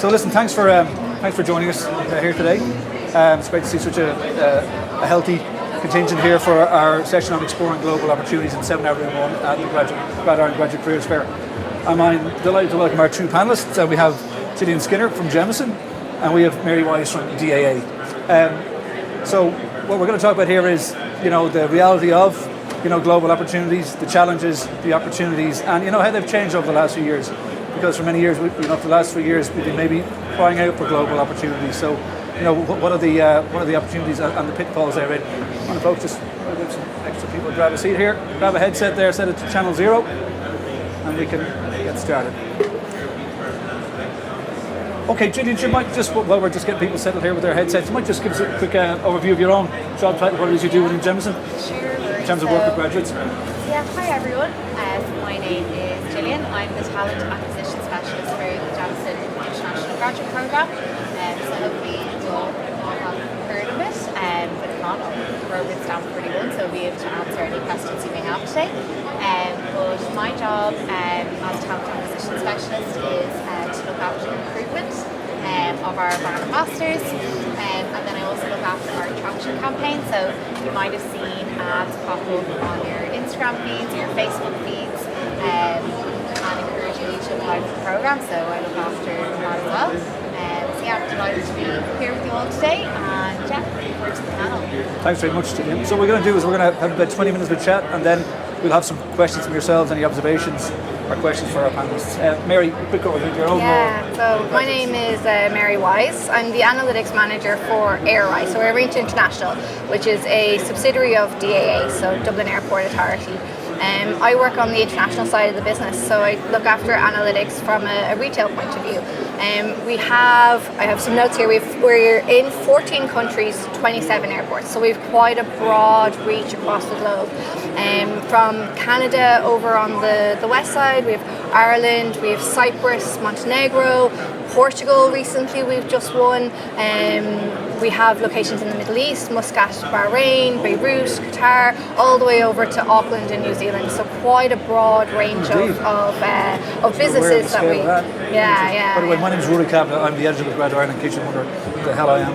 So listen, thanks for joining us here today. It's great to see such a healthy contingent here for our session on exploring global opportunities in seminar room 1 at the Grad Ireland Graduate Careers Fair. I'm delighted to welcome our two panellists. We have Gillian Skinner from Jameson, and we have Mary Wyse from DAA. So what we're going to talk about here is, the reality of, global opportunities, the challenges, the opportunities, and how they've changed over the last few years. Because for many years, for the last 3 years, we've been maybe crying out for global opportunities. So, what are the opportunities and the pitfalls they're in? I want to folks just get some extra people grab a seat here, grab a headset there, set it to channel 0, and we can get started. Okay, Gillian, you might just, while we're just getting people settled here with their headsets, you might just give us a quick overview of your own job title, what it is you do within Jameson, Sure. in terms of work with graduates. Yeah, hi everyone. My name is Gillian. I'm the Talent Acquisition Specialist for the Jameson International Graduate Programme. So hopefully you all have heard of it. But if not, we're with Stanford 41, so we'll be able to answer any questions you may have today. But my job as Talent Acquisition Specialist is to look after the recruitment of our brand ambassadors, and then I also look after our attraction campaign. So you might have seen ads pop up on your Instagram feeds, your Facebook feeds, and encouraging you to apply for the programme. So I look after that as well. So yeah, I'm delighted to be here with you all today, and yeah, looking forward to the panel. Thanks very much, Gillian. So what we're going to do is we're going to have about 20 minutes of chat, and then we'll have some questions from yourselves, any observations or questions for our panelists. Mary, quick overview of your own role. So my name is Mary Wyse. I'm the Analytics Manager for Wyse, so Wyse International, which is a subsidiary of DAA, so Dublin Airport Authority. I work on the international side of the business, so I look after analytics from a retail point of view. I have some notes here. We're in 14 countries, 27 airports, so we've quite a broad reach across the globe. From Canada over on the west side, we have Ireland, we have Cyprus, Montenegro, Portugal recently we've just won. We have locations in the Middle East, Muscat, Bahrain, Beirut, Qatar, all the way over to Auckland in New Zealand. So quite a broad range of businesses that we. By the way, my name is Rory Kavanagh. I'm the editor of Grad Ireland, in case you wonder who the hell I am.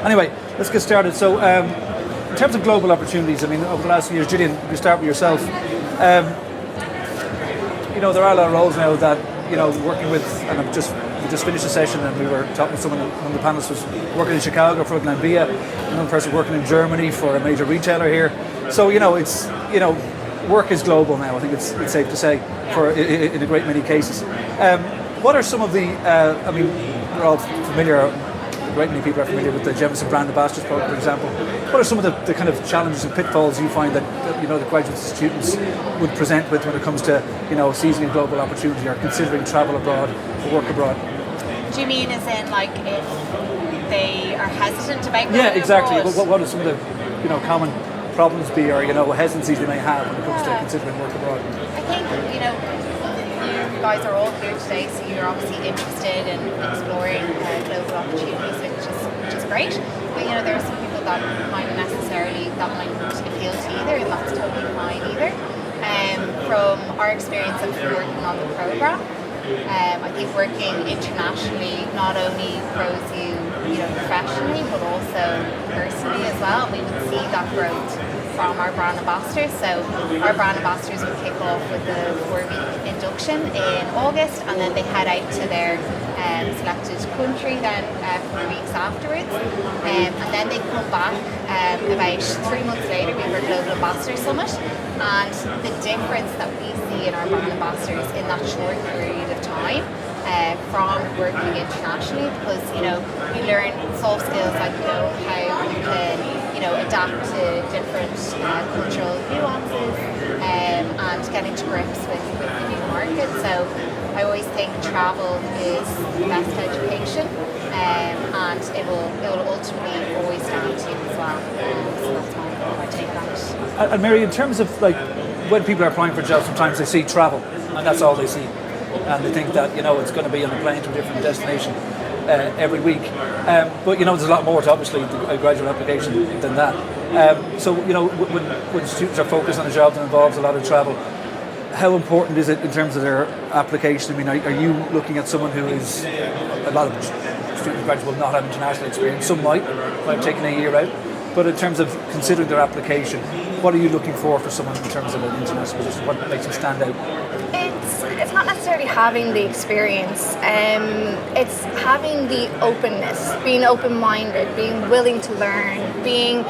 Anyway, let's get started. So, in terms of global opportunities, over the last few years, Gillian, you start with yourself. There are a lot of roles now that working with, and we just finished a session and we were talking to someone, one of the panelists was working in Chicago for Glanbia, another person working in Germany for a major retailer here. So it's work is global now. I think it's safe to say in a great many cases. What are some of the? We're all familiar. A great many people are familiar with the Jameson Brand Ambassadors Program, for example. What are some of the kind of challenges and pitfalls you find that the graduate students would present with when it comes to seizing a global opportunity or considering travel abroad or work abroad? Do you mean as in like if they are hesitant about going Yeah, exactly. abroad? What are some of the common problems be or hesitancies they may have when it comes to considering work abroad? I think you guys are all here today, so you're obviously interested in exploring global opportunities, which is great. But there are some people that might appeal to either, and that's totally fine either. From our experience of working on the programme, I think working internationally not only grows you, professionally, but also personally as well. We would see that growth from our brand ambassadors. So our brand ambassadors would kick off with a 4-week induction in August, and then they head out to their selected country then 4 weeks afterwards, and then they come back about 3 months later. We have our Global Ambassador Summit, and the difference that we see in our brand ambassadors in that short period of time from working internationally, because you learn soft skills like how you can adapt to different cultural nuances and getting to grips with the new market. So I always think travel is the best education, and it will ultimately always stand to you as well. So that's my take on it. And Mary, in terms of when people are applying for jobs, sometimes they see travel and that's all they see, and they think that it's going to be on a plane to a different destination every week. But there's a lot more to obviously a graduate application than that. So when students are focused on a job that involves a lot of travel, how important is it in terms of their application? I mean, are you looking at someone who is, a lot of student graduates will not have international experience, some might have taken a year out, but in terms of considering their application, what are you looking for someone in terms of an international position? What makes them stand out? It's not necessarily having the experience, it's having the openness, being open-minded, being willing to learn, being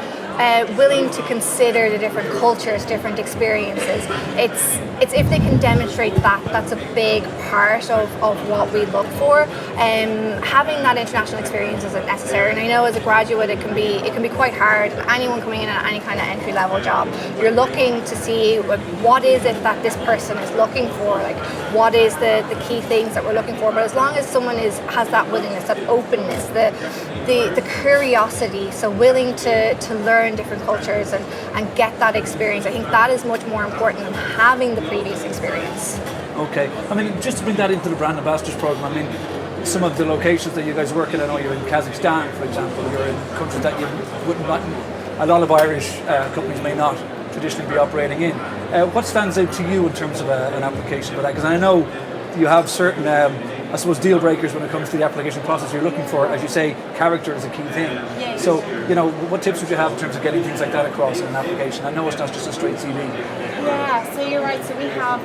willing to consider the different cultures, different experiences. It's if they can demonstrate that, that's a big part of what we look for. Having that international experience isn't necessary, and I know as a graduate it can be quite hard. Anyone coming in at any kind of entry level job, you're looking to see what is it that this person is looking for, like what is the key things that we're looking for. But as long as someone has that willingness, that openness, the curiosity, so willing to learn different cultures and get that experience, I think that is much more important than having the previous experience. Okay, I mean, just to bring that into the brand ambassadors program, I mean, some of the locations that you guys work in, I know you're in Kazakhstan, for example, you're in countries that you wouldn't, a lot of Irish companies may not traditionally be operating in. What stands out to you in terms of an application for that? Because I know you have certain I suppose deal breakers when it comes to the application process. You're looking for, as you say, character is a key thing. Yeah. So, what tips would you have in terms of getting things like that across in an application? I know it's not just a straight CV. Yeah, so you're right. So we have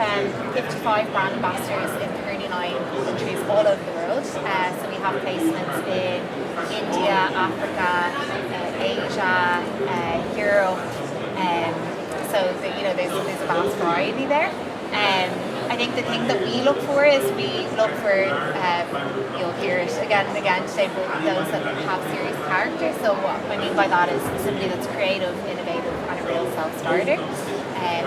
55 brand ambassadors in 39 countries all over the world. So we have placements in India, Africa, Asia, Europe. So there's a vast variety there. I think the thing that we look for is we look for, you'll hear it again and again today, but those that have serious character. So what I mean by that is somebody that's creative, innovative, and a real self-starter. And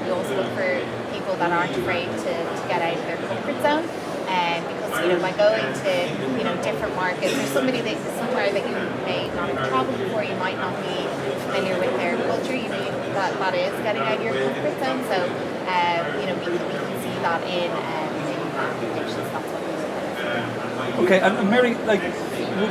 we also look for people that aren't afraid to get out of their comfort zone. Because by going to different markets, there's somewhere that you may not have traveled before, you might not be familiar with their culture. That is getting out of your comfort zone. So we can see that in applications. That's what we do. Okay, and Mary, like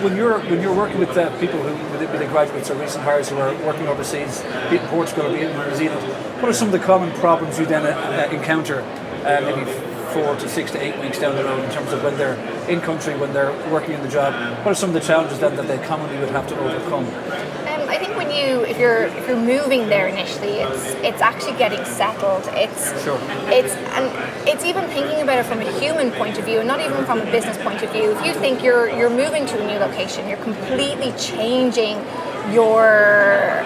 when you're working with people with the graduates or recent hires who are working overseas, be it in Portugal or be it in New Zealand, what are some of the common problems you then encounter, maybe 4 to 6 to 8 weeks down the road in terms of when they're in country, when they're working in the job? What are some of the challenges then that they commonly would have to overcome? I think if you're moving there initially, it's actually getting settled. It's even thinking about it from a human point of view, and not even from a business point of view. If you think you're moving to a new location, you're completely changing your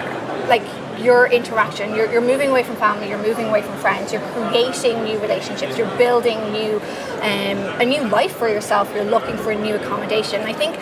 interaction. You're moving away from family, you're moving away from friends, you're creating new relationships, you're building a new life for yourself, you're looking for a new accommodation. I think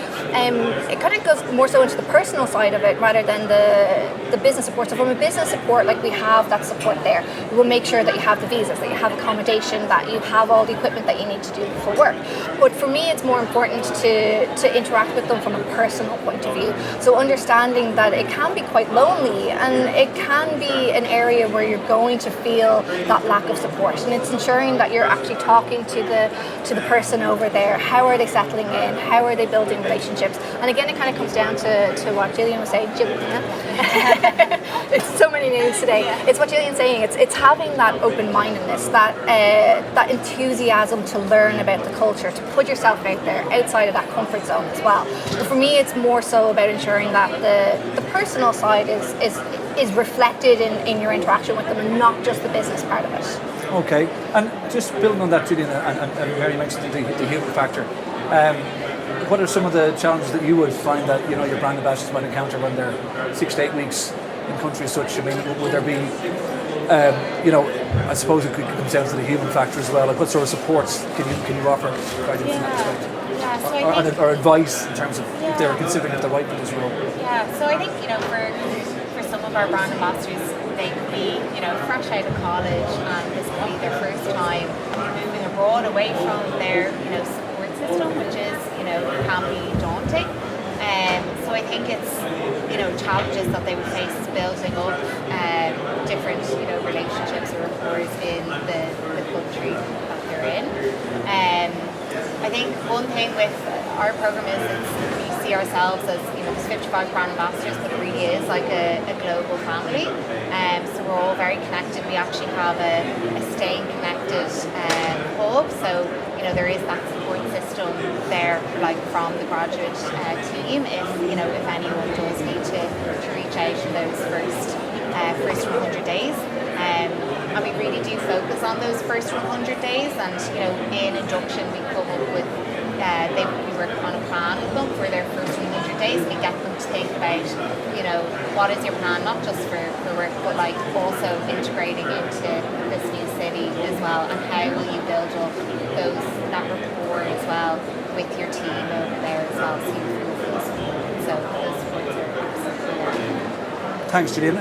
it kind of goes more so into the personal side of it rather than the business support. So from a business support, like we have that support there. We'll make sure that you have the visas, that you have accommodation, that you have all the equipment that you need to do for work. But for me, it's more important to interact with them from a personal point of view. So understanding that it can be quite lonely and it can be an area where you're going to feel that lack of support, and it's ensuring that you're actually talking to the person over there. How are they settling in? How are they building relationships? And again, it kind of comes down to what Gillian was saying. It's so many names today. It's what Gillian's saying. It's having that open-mindedness, that enthusiasm to learn about the culture, to put yourself out there outside of that comfort zone as well. But for me, it's more so about ensuring that the personal side is reflected in your interaction with them and not just the business part of it. Okay, and just building on that, Gillian, and Mary mentioned the human factor. What are some of the challenges that you would find that your brand ambassadors might encounter when they're 6 to 8 weeks in countries such? I mean, would there be, I suppose it come down to the human factor as well. Like, what sort of supports can you offer graduates in that respect? Yeah, so or advice in terms of if they're considering if they're right for this role? Yeah, so I think for some of our brand ambassadors, they could be fresh out of college, and this could be their first time moving abroad away from their support system, which is can be daunting. So I think it's challenges that they would face is building up different relationships or rapport in the country that they're in. I think one thing with our program is we see ourselves as, there's 55 brand ambassadors, but it really is like a global family. So we're all very connected. We actually have a staying connected hub. So, there is that support system there, like from the graduate team, if anyone does need to reach out in those first 100 days. And we really do focus on those first 100 days. And, in induction, we come up with, we work on a plan with them for their first 100 days. We get them to think about, what is your plan, not just for work, but like also integrating into this new city as well, and how will you build up that rapport as well with your team over there as well, so you feel supported. So those supports are absolutely there. Thanks, Gillian.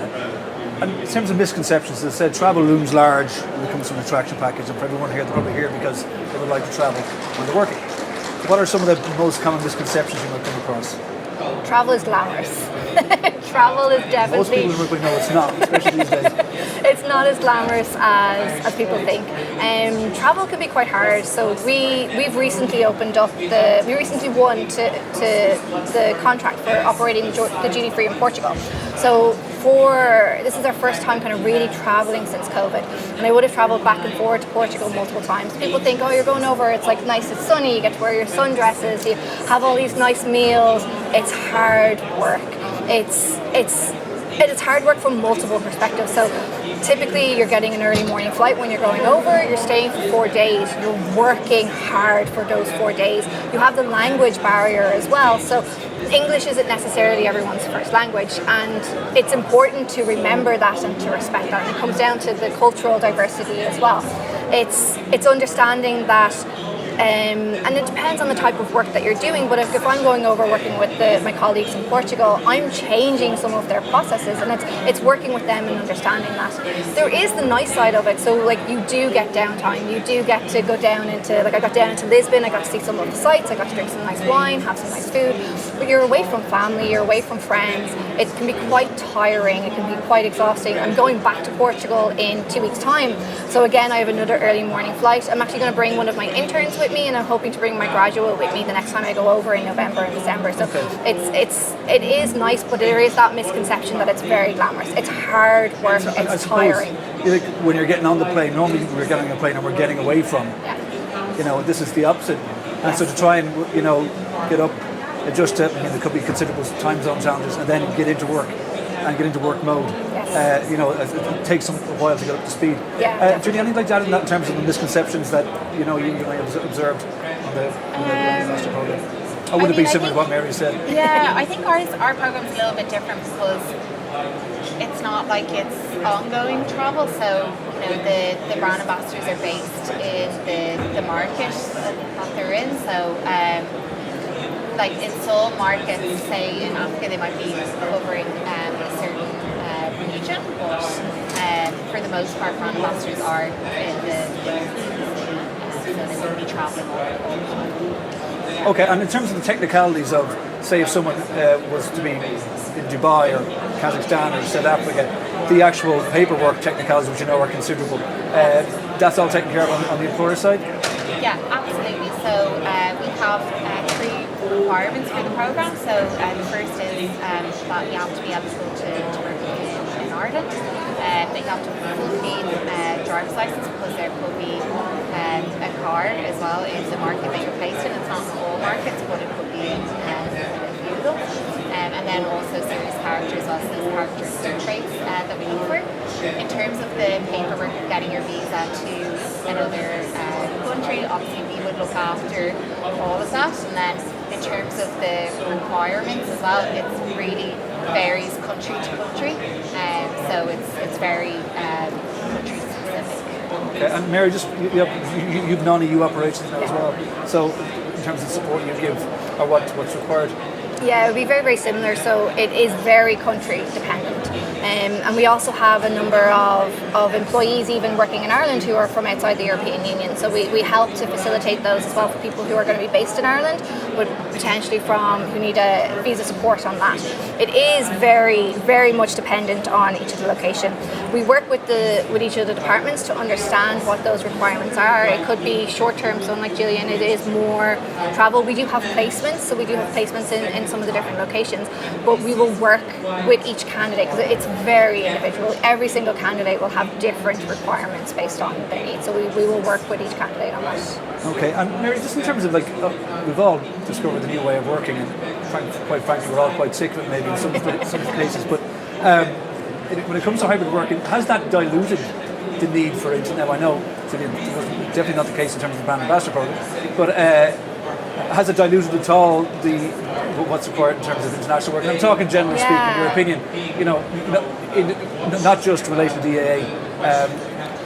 And in terms of misconceptions, as I said, travel looms large when it comes to an attraction package, and for everyone here, they're probably here because they would like to travel when they're working. What are some of the most common misconceptions you might come across? Travel is glamorous. Travel is definitely... Most people would know it's not, especially these days. It's not as glamorous as people think. Travel can be quite hard. So we've recently opened up we recently won the contract for operating the duty free in Portugal. So this is our first time kind of really traveling since COVID, and I would have traveled back and forth to Portugal multiple times. People think, oh, you're going over, it's like nice, it's sunny, you get to wear your sundresses, you have all these nice meals. It's hard work. It is hard work from multiple perspectives. So typically you're getting an early morning flight when you're going over, you're staying for 4 days, you're working hard for those 4 days. You have the language barrier as well. So English isn't necessarily everyone's first language, and it's important to remember that and to respect that. And it comes down to the cultural diversity as well. It's understanding that and it depends on the type of work that you're doing, but if I'm going over working with my colleagues in Portugal, I'm changing some of their processes, and it's working with them and understanding that. There is the nice side of it, so like you do get downtime, you do get to go down into, like I got down into Lisbon, I got to see some of the sights, I got to drink some nice wine, have some nice food, but you're away from family, you're away from friends. It can be quite tiring, it can be quite exhausting. I'm going back to Portugal in 2 weeks' time, so again I have another early morning flight. I'm actually going to bring one of my interns with me, and I'm hoping to bring my graduate with me the next time I go over in November and December. So it is nice, but there is that misconception that it's very glamorous. It's hard work, it's tiring. When you're getting on the plane, normally we're getting on a plane and we're getting away from, this is the opposite. And so to try and, get up, adjust to, there could be considerable time zone challenges, and then get into work and get into work mode. Yes. It takes a while to get up to speed. Yeah, do you have anything like that in terms of the misconceptions that you may have observed on the master program? Or would it be similar to what Mary said? Yeah, I think our program's a little bit different because it's not like it's ongoing travel. So the brand ambassadors are based in the market that they're in. So like in some markets, say in Africa, they might be covering a certain region, but for the most part, brand ambassadors are in the so they wouldn't be traveling all the time. Okay, and in terms of the technicalities of, say, if someone was to be in Dubai or Kazakhstan or South Africa, the actual paperwork technicalities, which are considerable, that's all taken care of on the employer side? Yeah, absolutely. So we have 3 requirements for the program. So the first is that you have to be eligible to work in Ireland. They have to have a full clean driver's license, because there could be a car as well in the market that you're placed in. It's not in all markets, but it could be in a few of them. And then also serious character as well, so those character traits that we look for. In terms of the paperwork of getting your visa to another country, obviously we would look after all of that. And then in terms of the requirements as well, it really varies country to country, so it's very country specific. Okay, and Mary, you've non-EU operations now as well. So in terms of support you give, or what's required? Yeah, it would be very, very similar. So it is very country dependent. And we also have a number of employees even working in Ireland who are from outside the European Union. So we help to facilitate those as well for people who are going to be based in Ireland, but potentially who need a visa support on that. It is very, very much dependent on each of the location. We work with each of the departments to understand what those requirements are. It could be short term, so unlike Gillian, it is more travel. We do have placements, so we do have placements in some of the different locations, but we will work with each candidate because it's very individual. Every single candidate will have different requirements based on their needs, so we will work with each candidate on that. Okay, and Mary, just in terms of we've all discovered a new way of working, and quite frankly, we're all quite sick of it maybe in some cases, but when it comes to hybrid working, has that diluted the need for it? Now I know it was definitely not the case in terms of the brand ambassador program, but has it diluted at all what's required in terms of international work? And I'm talking generally speaking, in your opinion, not just related to DAA,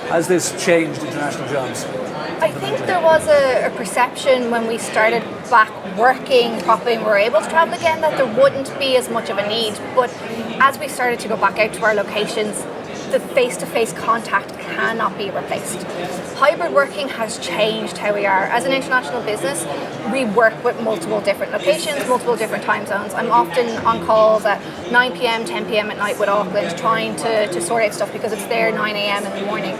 has this changed international jobs? I think there was a perception when we started back working properly and we were able to travel again that there wouldn't be as much of a need. But as we started to go back out to our locations, the face-to-face contact cannot be replaced. Hybrid working has changed how we are. As an international business, we work with multiple different locations, multiple different time zones. I'm often on calls at 9 p.m, 10 p.m. at night with Auckland trying to sort out stuff because it's there 9 a.m. in the morning.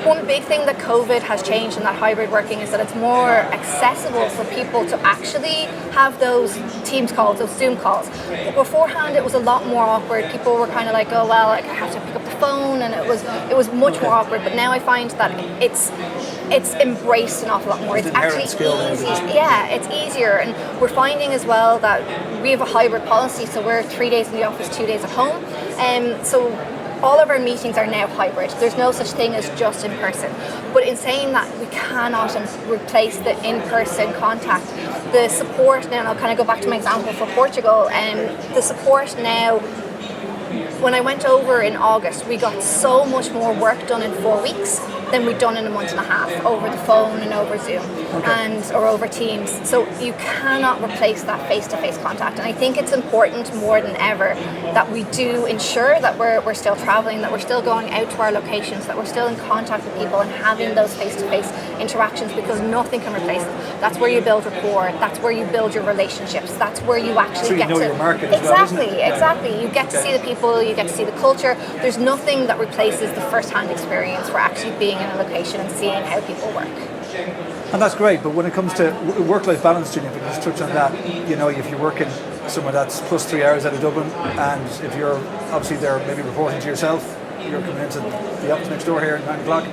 One big thing that COVID has changed in that hybrid working is that it's more accessible for people to actually have those Teams calls, those Zoom calls. But beforehand, it was a lot more awkward. People were kind of like, oh well, I have to pick up the phone, and it was much more awkward. But now I find that it's embraced an awful lot more. It's actually easy. Yeah, it's easier, and we're finding as well that we have a hybrid policy, so we're 3 days in the office, 2 days at home, so all of our meetings are now hybrid. There's no such thing as just in person. But in saying that, we cannot replace the in-person contact. The support now, and I'll kind of go back to my example for Portugal, the support now, when I went over in August, we got so much more work done in 4 weeks than we'd done in a month and a half over the phone and over Zoom or over Teams. So you cannot replace that face-to-face contact. And I think it's important more than ever that we do ensure that we're still traveling, that we're still going out to our locations, that we're still in contact with people and having those face-to-face interactions, because nothing can replace it. That's where you build rapport. That's where you build your relationships. That's where you actually get to your market as well, isn't it? Exactly. You get to see the people, you get to see the culture. There's nothing that replaces the first-hand experience for actually being in a location and seeing how people work. And that's great, but when it comes to work-life balance, Gillian, if we can just touch on that, if you're working somewhere that's plus 3 hours out of Dublin, and if you're obviously there maybe reporting to yourself, you're coming into the office next door here at 9 o'clock,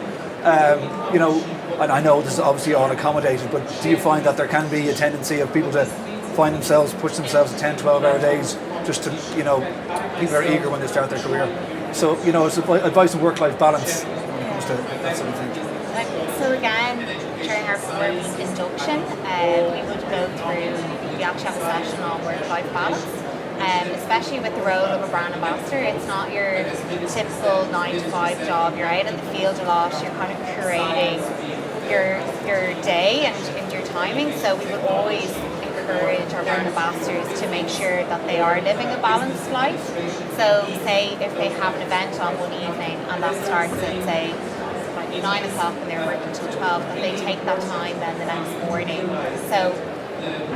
and I know this is obviously all accommodated, but do you find that there can be a tendency of people to push themselves to 10, 12-hour days just to, people are eager when they start their career. So, it's advice on work-life balance when it comes to that sort of thing. So again, during our 4-week induction, we would go through, we actually have a session on work-life balance. Especially with the role of a brand ambassador, it's not your typical 9-to-5 job. You're out in the field a lot, you're kind of curating your day and your timing. So we would always encourage our brand ambassadors to make sure that they are living a balanced life. So say if they have an event on one evening and that starts at say 9 o'clock and they're working until 12, that they take that time then the next morning. So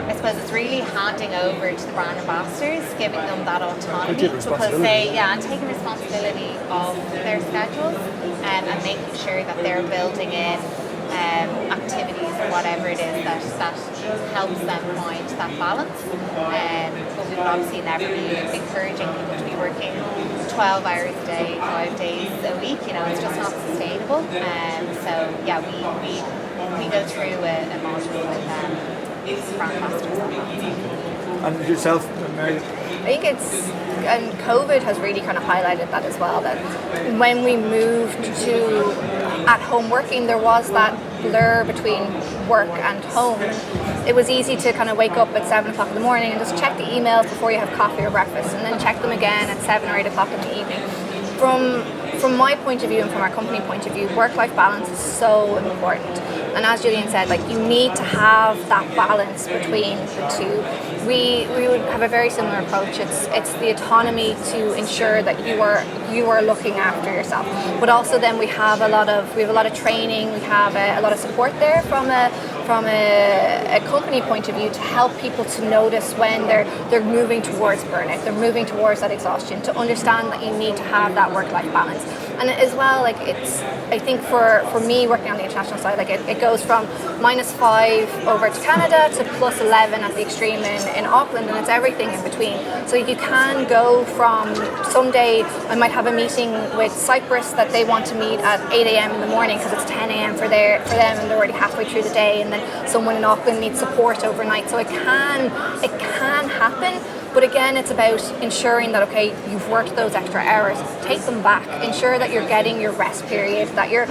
I suppose it's really handing over to the brand ambassadors, giving them that autonomy, because and taking responsibility of their schedules and making sure that they're building in activities or whatever it is that helps them find that balance. But we would obviously never be encouraging people to be working 12 hours a day, 5 days a week. It's just not sustainable. So yeah, we go through a module with them. And yourself, Mary? I think and COVID has really kind of highlighted that as well, that when we moved to at-home working, there was that blur between work and home. It was easy to kind of wake up at 7 o'clock in the morning and just check the emails before you have coffee or breakfast, and then check them again at 7 or 8 o'clock in the evening. From my point of view and from our company point of view, work-life balance is so important. And as Gillian said, you need to have that balance between the two. we would have a very similar approach. It's the autonomy to ensure that you are looking after yourself, but also then we have a lot of training, we have a lot of support there from a company point of view to help people to notice when they're moving towards burnout, they're moving towards that exhaustion, to understand that you need to have that work-life balance. And as well, like I think for me working on the international side, like it goes from -5 over to Canada to +11 at the extreme in Auckland, and it's everything in between. So you can go from, someday I might have a meeting with Cyprus that they want to meet at 8 a.m. in the morning because it's 10 a.m. for them, and they're already halfway through the day, and then someone in Auckland needs support overnight. So it can happen. But again, it's about ensuring that, okay, you've worked those extra hours, take them back, ensure that you're getting your rest period, that you're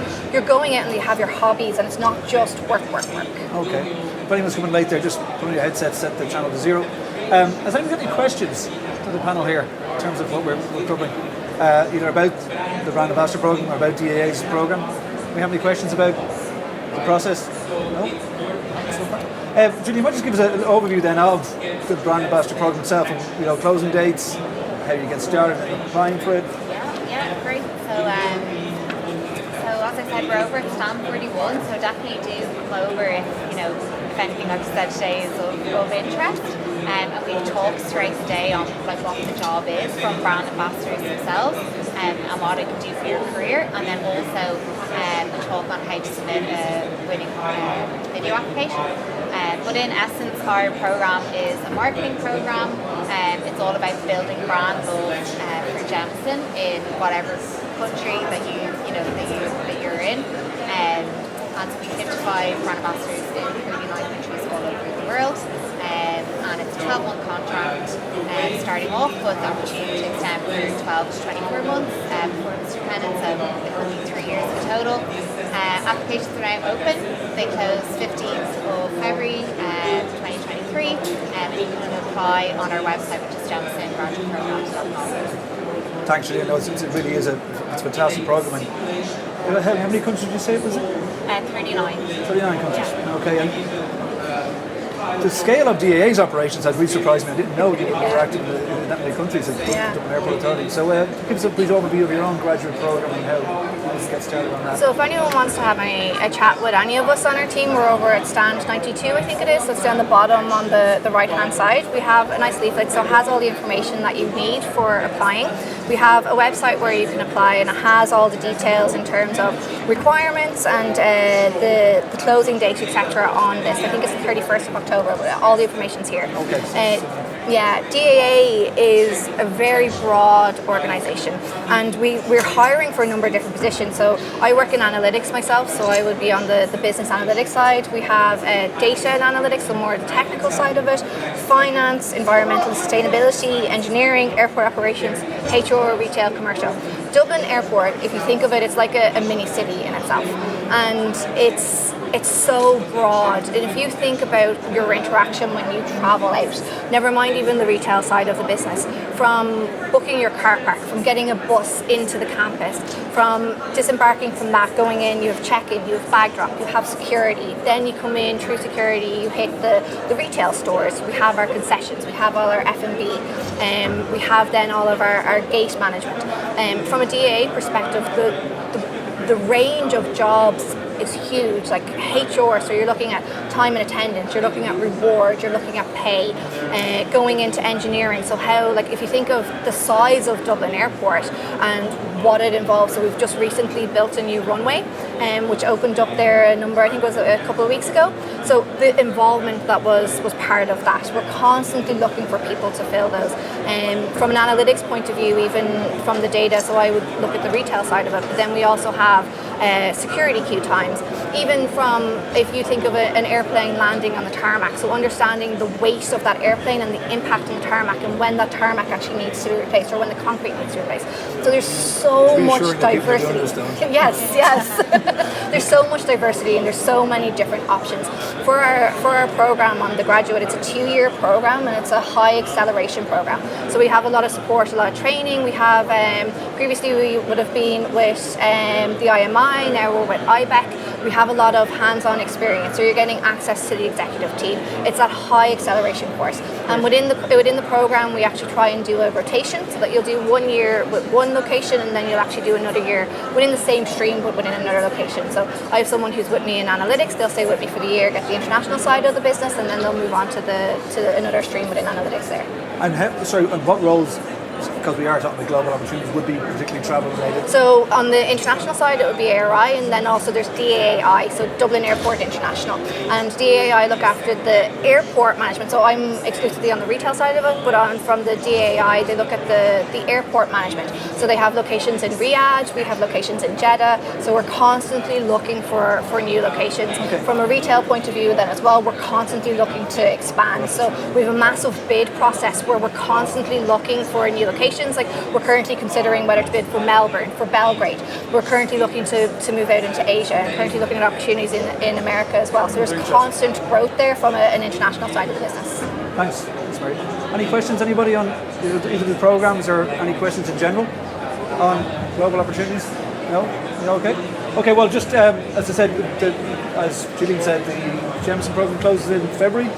going out and you have your hobbies, and it's not just work. Okay. If anyone's coming late there, just put on your headset, set the channel to 0. Has anyone got any questions to the panel here in terms of what we're covering? Either about the Brand Ambassador Programme or about DAA's programme? Do we have any questions about the process? No? Julie, you might just give us an overview then of the Brand Ambassador Programme itself, and closing dates, how you get started and applying for it. Yeah, great. So as I said, we're over at stand 41, so definitely do come over if anything I've said today is of interest. And we've talked throughout the day on like what the job is from brand ambassadors themselves, and what it can do for your career, and then also a talk on how to submit a winning video application. But in essence, our program is a marketing program. It's all about building brand love for Jameson in whatever country that you're in. And so we 55 brand ambassadors in 39 countries all over the world. And it's a 12-month contract starting off, but the opportunity to extend for 12 to 24 months before Mr. Pennant, so it will be 3 years in total. Applications are now open. They close 15th of February 2023, and you can apply on our website, which is jamesongraduateprogramme.com. Thanks, Julie. It really is a fantastic programme. And how many countries did you say it was in? 39. 39 countries. Yeah. Okay. And the scale of DAA's operations has really surprised me. I didn't know you were active in that many countries at Dublin Airport Authority. So give us a brief overview of your own graduate programme and how people get started on that. So if anyone wants to have a chat with any of us on our team, we're over at stand 92, I think it is. So it's down the bottom on the right-hand side. We have a nice leaflet, so it has all the information that you need for applying. We have a website where you can apply, and it has all the details in terms of requirements and the closing date, etc. on this. I think it's the 31st of October, but all the information's here. Okay. DAA is a very broad organisation, and we're hiring for a number of different positions. So I work in analytics myself, so I would be on the business analytics side. We have data and analytics, so more the technical side of it, finance, environmental sustainability, engineering, airport operations, HR, retail, commercial. Dublin Airport, if you think of it, it's like a mini city in itself, and it's so broad. And if you think about your interaction when you travel out, never mind even the retail side of the business, from booking your car park, from getting a bus into the campus, from disembarking from that, going in, you have check-in, you have bag drop, you have security, then you come in through security, you hit the retail stores, we have our concessions, we have all our F&B, we have then all of our gate management. From a DAA perspective, the range of jobs is huge, like HR, so you're looking at time and attendance, you're looking at reward, you're looking at pay, going into engineering. So how, like if you think of the size of Dublin Airport and what it involves, so we've just recently built a new runway, which opened up there I think it was a couple of weeks ago. So the involvement that was part of that. We're constantly looking for people to fill those. From an analytics point of view, even from the data, so I would look at the retail side of it, but then we also have security queue times. Even from, if you think of an airplane landing on the tarmac, so understanding the weight of that airplane and the impact on the tarmac and when that tarmac actually needs to be replaced or when the concrete needs to be replaced. So there's so much diversity. Yes. There's so much diversity and there's so many different options. For our program on the graduate, it's a 2-year program and it's a high acceleration program. So we have a lot of support, a lot of training. We have, previously we would have been with the IMI, now we're with IBEC. we have a lot of hands-on experience, so you're getting access to the executive team. It's that high acceleration course. And within the program, we actually try and do a rotation, so that you'll do 1 year with one location, and then you'll actually do another year within the same stream, but within another location. So I have someone who's with me in analytics. They'll stay with me for the year, get the international side of the business, and then they'll move on to another stream within analytics there. And and what roles, because we are talking about global opportunities, would be particularly travel related? So on the international side, it would be ARI, and then also there's DAI, so Dublin Airport International. And DAI look after the airport management. So I'm exclusively on the retail side of it, but from the DAI, they look at the airport management. So they have locations in Riyadh, we have locations in Jeddah. So we're constantly looking for new locations. Okay. From a retail point of view then as well, we're constantly looking to expand. So we have a massive bid process where we're constantly looking for new locations. Like we're currently considering whether to bid for Melbourne, for Belgrade. We're currently looking to move out into Asia, and currently looking at opportunities in America as well. So there's constant growth there from an international side of the business. Thanks. That's great. Any questions, anybody, on either of the programs, or any questions in general on global opportunities? No? No? Okay. Okay, well, just as I said, as Gillian said, the Jameson program closes in February.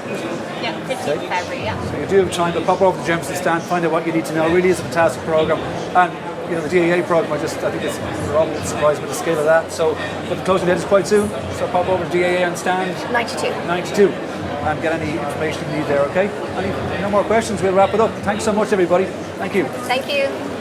Yeah, 15th February, yeah. So you do have time to pop over to the Jameson stand, find out what you need to know. It really is a fantastic program. And the DAA program, I think we're all a bit surprised by the scale of that. So, but the closing date is quite soon. So pop over to DAA on stand 92 and get any information you need there, okay? No more questions, we'll wrap it up. Thanks so much, everybody. Thank you. Thank you.